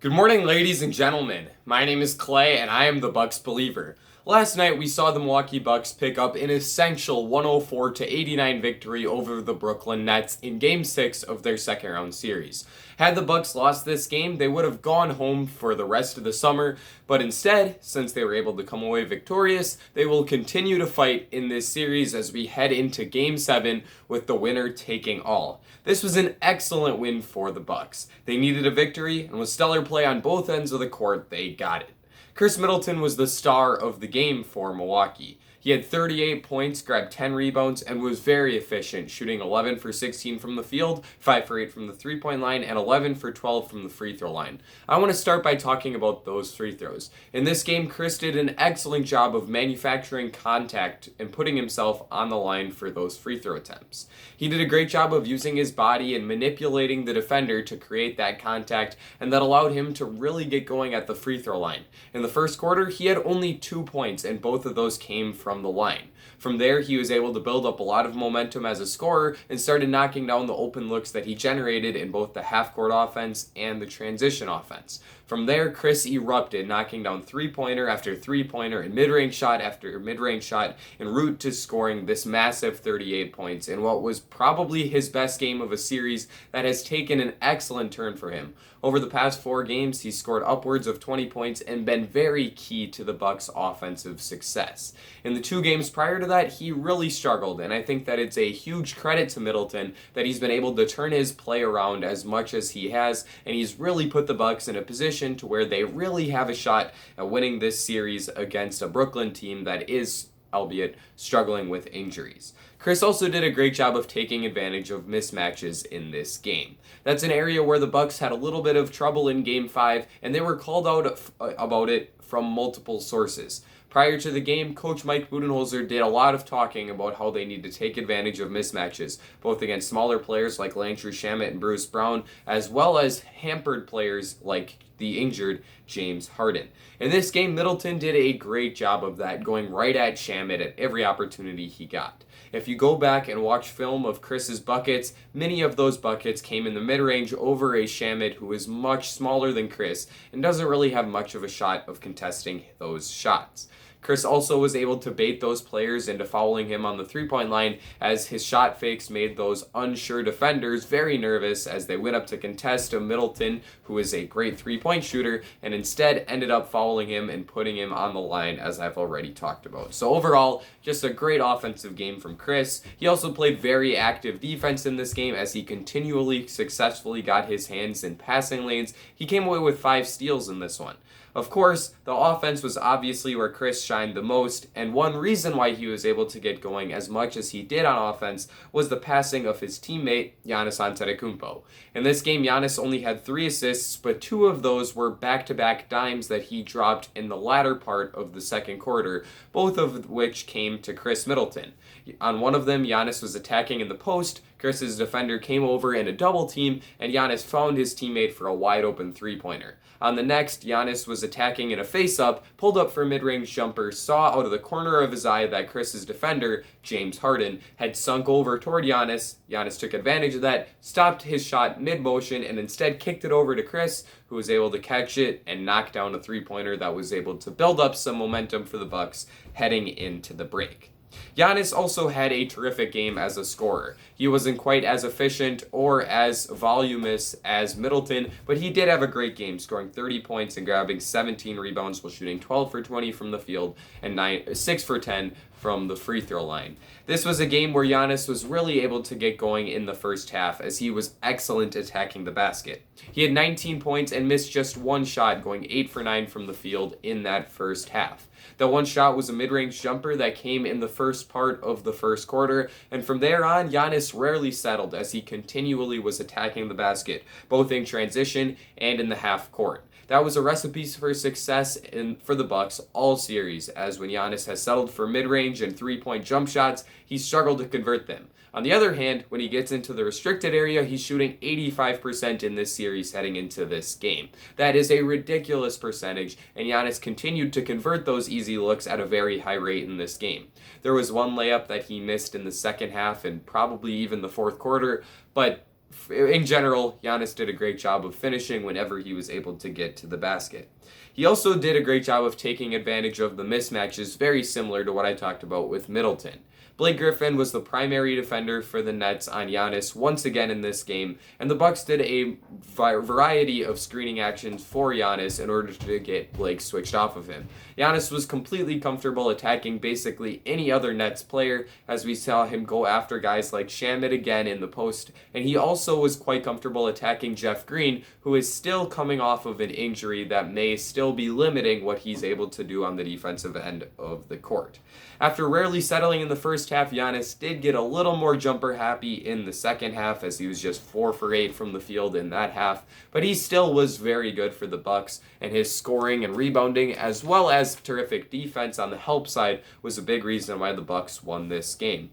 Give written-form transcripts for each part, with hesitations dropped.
Good morning, ladies and gentlemen. My name is Clay, and I am the Bucks believer. Last night, we saw the Milwaukee Bucks pick up an essential 104-89 victory over the Brooklyn Nets in Game 6 of their second-round series. Had the Bucks lost this game, they would have gone home for the rest of the summer, but instead, since they were able to come away victorious, they will continue to fight in this series as we head into Game 7 with the winner taking all. This was an excellent win for the Bucks. They needed a victory, and with stellar play on both ends of the court, they got it. Khris Middleton was the star of the game for Milwaukee. He had 38 points, grabbed 10 rebounds, and was very efficient, shooting 11 for 16 from the field, 5 for 8 from the three-point line, and 11 for 12 from the free throw line. I want to start by talking about those free throws. In this game, Khris did an excellent job of manufacturing contact and putting himself on the line for those free throw attempts. He did a great job of using his body and manipulating the defender to create that contact, and that allowed him to really get going at the free throw line. In the first quarter, he had only 2 points, and both of those came from the line. From there, he was able to build up a lot of momentum as a scorer and started knocking down the open looks that he generated in both the half-court offense and the transition offense. From there, Khris erupted, knocking down three-pointer after three-pointer and mid-range shot after mid-range shot en route to scoring this massive 38 points in what was probably his best game of a series that has taken an excellent turn for him. Over the past 4 games, he's scored upwards of 20 points and been very key to the Bucks' offensive success. In the 2 games prior to that, he really struggled, and I think that it's a huge credit to Middleton that he's been able to turn his play around as much as he has, and he's really put the Bucks in a position to where they really have a shot at winning this series against a Brooklyn team that is, albeit, struggling with injuries. Khris also did a great job of taking advantage of mismatches in this game. That's an area where the Bucks had a little bit of trouble in Game 5, and they were called out about it from multiple sources. Prior to the game, Coach Mike Budenholzer did a lot of talking about how they need to take advantage of mismatches, both against smaller players like Landry Shamet and Bruce Brown, as well as hampered players like the injured James Harden. In this game, Middleton did a great job of that, going right at Shamet at every opportunity he got. If you go back and watch film of Chris's buckets, many of those buckets came in the mid-range over a Shamet who is much smaller than Khris and doesn't really have much of a shot of contesting those shots. Khris also was able to bait those players into fouling him on the three-point line as his shot fakes made those unsure defenders very nervous as they went up to contest a Middleton who is a great three-point shooter and instead ended up fouling him and putting him on the line as I've already talked about. So overall, just a great offensive game from Khris. He also played very active defense in this game as he continually successfully got his hands in passing lanes. He came away with 5 steals in this one. Of course, the offense was obviously where Khris shined the most, and one reason why he was able to get going as much as he did on offense was the passing of his teammate, Giannis Antetokounmpo. In this game, Giannis only had 3 assists, but 2 of those were back-to-back dimes that he dropped in the latter part of the second quarter, both of which came to Khris Middleton. On one of them, Giannis was attacking in the post, Khris's defender came over in a double team, and Giannis found his teammate for a wide-open three-pointer. On the next, Giannis was attacking in a face-up, pulled up for a mid-range jumper, saw out of the corner of his eye that Chris's defender, James Harden, had sunk over toward Giannis. Giannis took advantage of that, stopped his shot mid-motion, and instead kicked it over to Khris, who was able to catch it and knock down a three-pointer that was able to build up some momentum for the Bucks heading into the break. Giannis also had a terrific game as a scorer. He wasn't quite as efficient or as voluminous as Middleton, but he did have a great game, scoring 30 points and grabbing 17 rebounds while shooting 12 for 20 from the field and 6 for 10 from the free throw line. This was a game where Giannis was really able to get going in the first half as he was excellent attacking the basket. He had 19 points and missed just 1 shot, going 8 for 9 from the field in that first half. The 1 shot was a mid-range jumper that came in the first part of the first quarter, and from there on, Giannis rarely settled as he continually was attacking the basket, both in transition and in the half court. That was a recipe for success for the Bucks all series, as when Giannis has settled for mid-range and three-point jump shots, he struggled to convert them. On the other hand, when he gets into the restricted area, he's shooting 85% in this series heading into this game. That is a ridiculous percentage, and Giannis continued to convert those easy looks at a very high rate in this game. There was one layup that he missed in the second half and probably even the fourth quarter, but in general, Giannis did a great job of finishing whenever he was able to get to the basket. He also did a great job of taking advantage of the mismatches, very similar to what I talked about with Middleton. Blake Griffin was the primary defender for the Nets on Giannis once again in this game, and the Bucks did a variety of screening actions for Giannis in order to get Blake switched off of him. Giannis was completely comfortable attacking basically any other Nets player, as we saw him go after guys like Shamet again in the post, and he also was quite comfortable attacking Jeff Green, who is still coming off of an injury that may still be limiting what he's able to do on the defensive end of the court. After rarely settling in the first half, Giannis did get a little more jumper happy in the second half, as he was just 4 for 8 from the field in that half, but he still was very good for the Bucks, and his scoring and rebounding as well as terrific defense on the help side was a big reason why the Bucks won this game.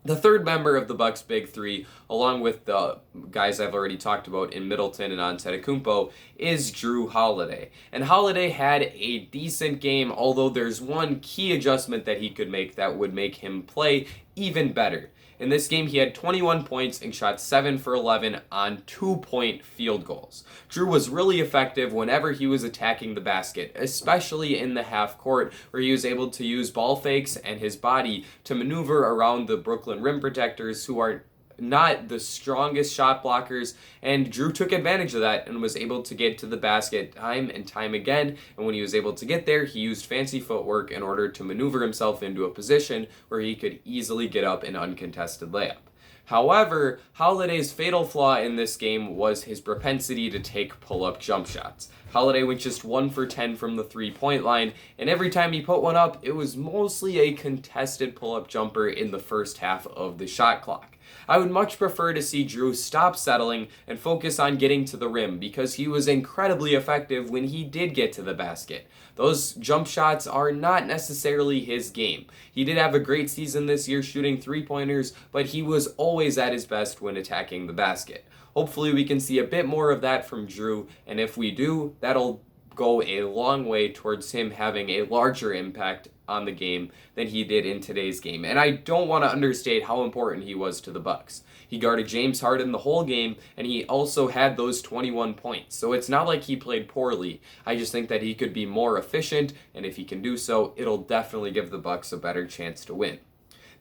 The third member of the Bucks' big three, along with the guys I've already talked about in Middleton and Antetokounmpo, is Jrue Holiday. And Holiday had a decent game, although there's one key adjustment that he could make that would make him play even better. In this game, he had 21 points and shot 7 for 11 on 2-point field goals. Jrue was really effective whenever he was attacking the basket, especially in the half court, where he was able to use ball fakes and his body to maneuver around the Brooklyn rim protectors, who are not the strongest shot blockers, and Jrue took advantage of that and was able to get to the basket time and time again, and when he was able to get there, he used fancy footwork in order to maneuver himself into a position where he could easily get up an uncontested layup. However, Holiday's fatal flaw in this game was his propensity to take pull-up jump shots. Holiday went just 1 for 10 from the 3-point line, and every time he put one up, it was mostly a contested pull-up jumper in the first half of the shot clock. I would much prefer to see Jrue stop settling and focus on getting to the rim, because he was incredibly effective when he did get to the basket. Those jump shots are not necessarily his game. He did have a great season this year shooting 3-pointers, but he was always at his best when attacking the basket. Hopefully we can see a bit more of that from Jrue, and if we do, that'll go a long way towards him having a larger impact on the game than he did in today's game. And I don't want to understate how important he was to the Bucks. He guarded James Harden the whole game, and he also had those 21 points. So it's not like he played poorly. I just think that he could be more efficient, and if he can do so, it'll definitely give the Bucks a better chance to win.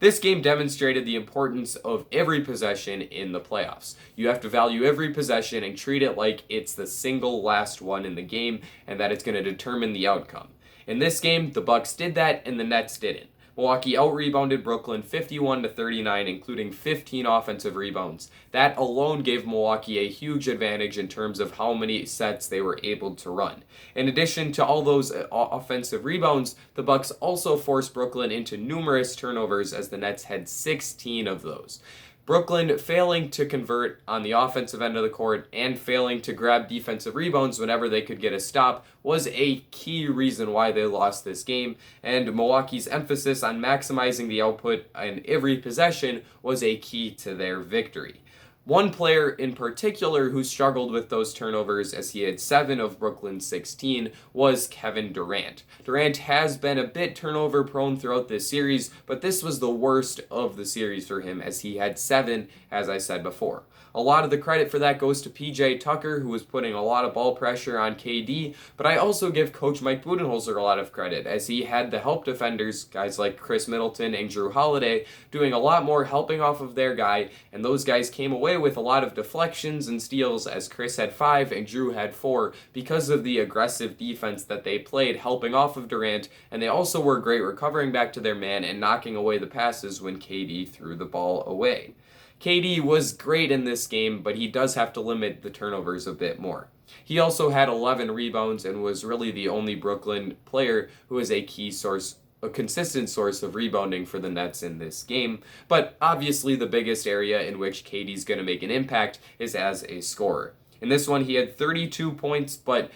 This game demonstrated the importance of every possession in the playoffs. You have to value every possession and treat it like it's the single last one in the game, and that it's going to determine the outcome. In this game, the Bucks did that and the Nets didn't. Milwaukee out-rebounded Brooklyn 51-39, including 15 offensive rebounds. That alone gave Milwaukee a huge advantage in terms of how many sets they were able to run. In addition to all those offensive rebounds, the Bucks also forced Brooklyn into numerous turnovers, as the Nets had 16 of those. Brooklyn failing to convert on the offensive end of the court and failing to grab defensive rebounds whenever they could get a stop was a key reason why they lost this game, and Milwaukee's emphasis on maximizing the output in every possession was a key to their victory. One player in particular who struggled with those turnovers, as he had 7 of Brooklyn's 16, was Kevin Durant. Durant has been a bit turnover prone throughout this series, but this was the worst of the series for him, as he had 7, as I said before. A lot of the credit for that goes to PJ Tucker, who was putting a lot of ball pressure on KD, but I also give Coach Mike Budenholzer a lot of credit, as he had the help defenders, guys like Khris Middleton and Jrue Holiday, doing a lot more helping off of their guy, and those guys came away with a lot of deflections and steals, as Khris had 5 and Jrue had 4, because of the aggressive defense that they played helping off of Durant, and they also were great recovering back to their man and knocking away the passes when KD threw the ball away. KD was great in this game, but he does have to limit the turnovers a bit more. He also had 11 rebounds and was really the only Brooklyn player who was a consistent source of rebounding for the Nets in this game, but obviously the biggest area in which KD's going to make an impact is as a scorer. In this one, he had 32 points, but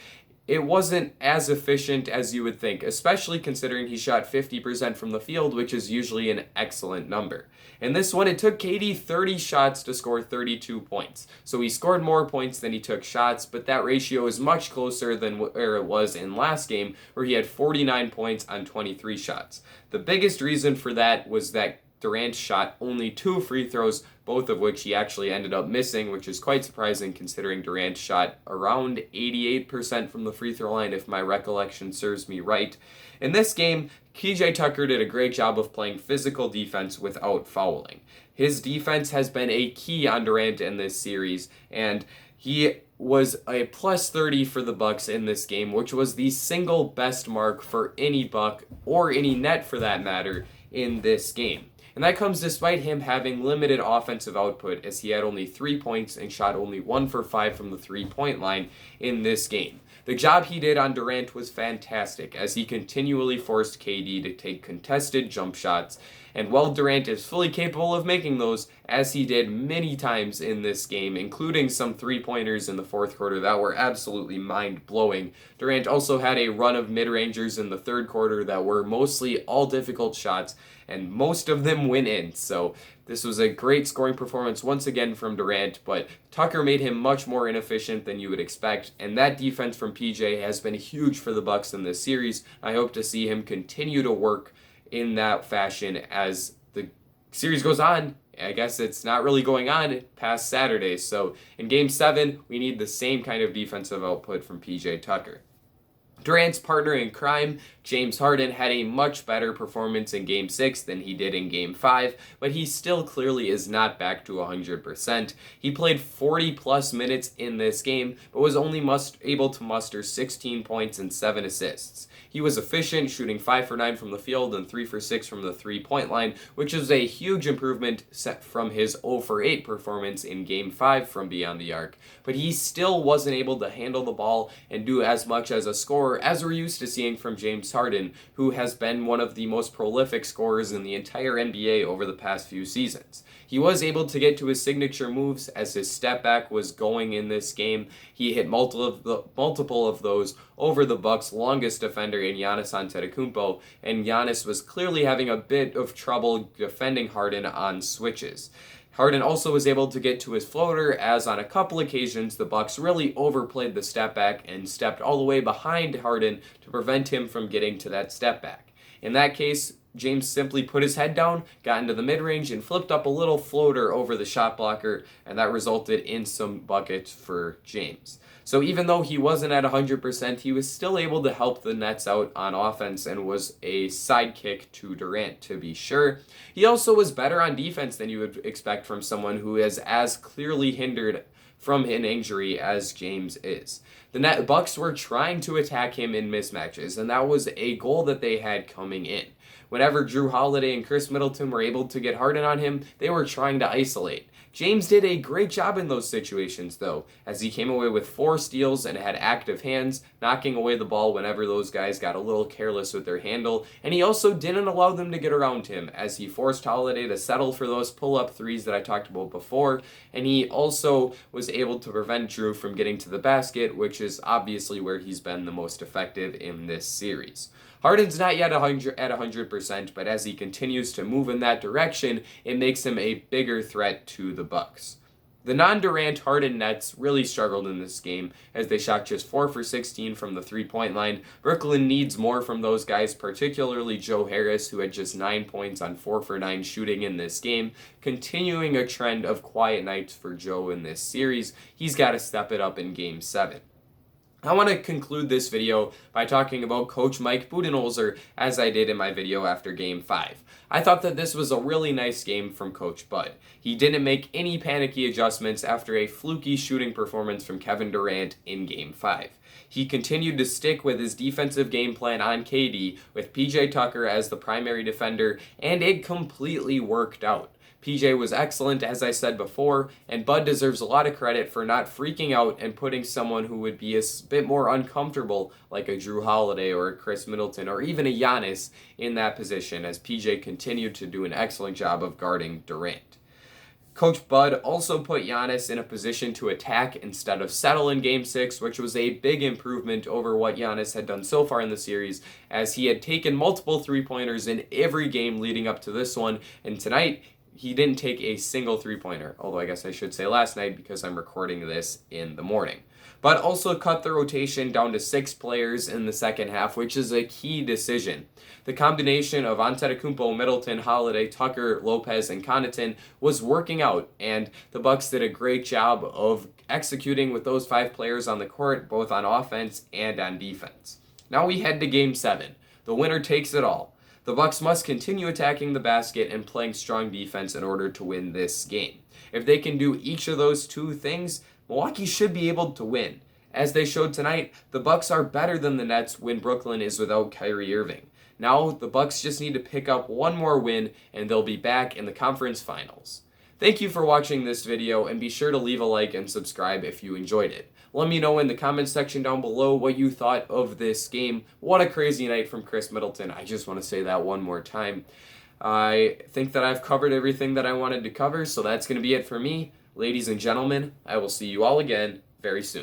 it wasn't as efficient as you would think, especially considering he shot 50% from the field, which is usually an excellent number. In this one, it took KD 30 shots to score 32 points. So he scored more points than he took shots, but that ratio is much closer than where it was in last game, where he had 49 points on 23 shots. The biggest reason for that was that Durant shot only 2 free throws, both of which he actually ended up missing, which is quite surprising considering Durant shot around 88% from the free throw line, if my recollection serves me right. In this game, PJ Tucker did a great job of playing physical defense without fouling. His defense has been a key on Durant in this series, and he was a plus 30 for the Bucks in this game, which was the single best mark for any Buck, or any net for that matter, in this game. And that comes despite him having limited offensive output, as he had only 3 points and shot only 1 for 5 from the 3-point line in this game. The job he did on Durant was fantastic, as he continually forced KD to take contested jump shots, and while Durant is fully capable of making those, as he did many times in this game, including some 3-pointers in the fourth quarter that were absolutely mind-blowing, Durant also had a run of mid-rangers in the third quarter that were mostly all difficult shots, and most of them went in. So this was a great scoring performance once again from Durant, but Tucker made him much more inefficient than you would expect, and that defense from PJ has been huge for the Bucks in this series. I hope to see him continue to work in that fashion as the series goes on. I guess it's not really going on past Saturday, so in Game 7, we need the same kind of defensive output from PJ Tucker. Durant's partner in crime, James Harden, had a much better performance in Game 6 than he did in Game 5, but he still clearly is not back to 100%. He played 40-plus minutes in this game, but was only able to muster 16 points and 7 assists. He was efficient, shooting 5 for 9 from the field and 3 for 6 from the 3-point line, which is a huge improvement set from his 0 for 8 performance in Game 5 from beyond the arc. But he still wasn't able to handle the ball and do as much as a scorer as we're used to seeing from James Harden, who has been one of the most prolific scorers in the entire NBA over the past few seasons. He was able to get to his signature moves as his step back was going in this game. He hit multiple of those over the Bucks' longest defender in Giannis Antetokounmpo, and Giannis was clearly having a bit of trouble defending Harden on switches. Harden also was able to get to his floater, as on a couple occasions the Bucks really overplayed the step back and stepped all the way behind Harden to prevent him from getting to that step back. In that case, James simply put his head down, got into the mid-range, and flipped up a little floater over the shot blocker, and that resulted in some buckets for James. So even though he wasn't at 100%, he was still able to help the Nets out on offense and was a sidekick to Durant, to be sure. He also was better on defense than you would expect from someone who is as clearly hindered from an injury as James is. The Bucks were trying to attack him in mismatches, and that was a goal that they had coming in. Whenever Jrue Holiday and Khris Middleton were able to get Harden on him, they were trying to isolate. James did a great job in those situations, though, as he came away with 4 steals and had active hands, knocking away the ball whenever those guys got a little careless with their handle, and he also didn't allow them to get around him, as he forced Holiday to settle for those pull-up threes that I talked about before, and he also was able to prevent Jrue from getting to the basket, which is obviously where he's been the most effective in this series. Harden's not yet at 100%, but as he continues to move in that direction, it makes him a bigger threat to the Bucks. The non-Durant Harden Nets really struggled in this game, as they shot just 4 for 16 from the 3-point line. Brooklyn needs more from those guys, particularly Joe Harris, who had just 9 points on 4 for 9 shooting in this game, continuing a trend of quiet nights for Joe in this series. He's got to step it up in Game 7. I want to conclude this video by talking about Coach Mike Budenholzer, as I did in my video after Game 5. I thought that this was a really nice game from Coach Bud. He didn't make any panicky adjustments after a fluky shooting performance from Kevin Durant in Game 5. He continued to stick with his defensive game plan on KD, with PJ Tucker as the primary defender, and it completely worked out. PJ was excellent, as I said before, and Bud deserves a lot of credit for not freaking out and putting someone who would be a bit more uncomfortable, like a Jrue Holiday or a Khris Middleton or even a Giannis, in that position, as PJ continued to do an excellent job of guarding Durant. Coach Bud also put Giannis in a position to attack instead of settle in Game 6, which was a big improvement over what Giannis had done so far in the series, as he had taken multiple three-pointers in every game leading up to this one, and tonight he didn't take a single three-pointer, although I guess I should say last night because I'm recording this in the morning. but also cut the rotation down to 6 players in the second half, which is a key decision. The combination of Antetokounmpo, Middleton, Holiday, Tucker, Lopez, and Connaughton was working out, and the Bucks did a great job of executing with those 5 players on the court, both on offense and on defense. Now we head to Game 7. The winner takes it all. The Bucks must continue attacking the basket and playing strong defense in order to win this game. If they can do each of those 2 things, Milwaukee should be able to win. As they showed tonight, the Bucks are better than the Nets when Brooklyn is without Kyrie Irving. Now the Bucks just need to pick up one more win and they'll be back in the conference finals. Thank you for watching this video, and be sure to leave a like and subscribe if you enjoyed it. Let me know in the comments section down below what you thought of this game. What a crazy night from Khris Middleton. I just want to say that one more time. I think that I've covered everything that I wanted to cover, so that's going to be it for me. Ladies and gentlemen, I will see you all again very soon.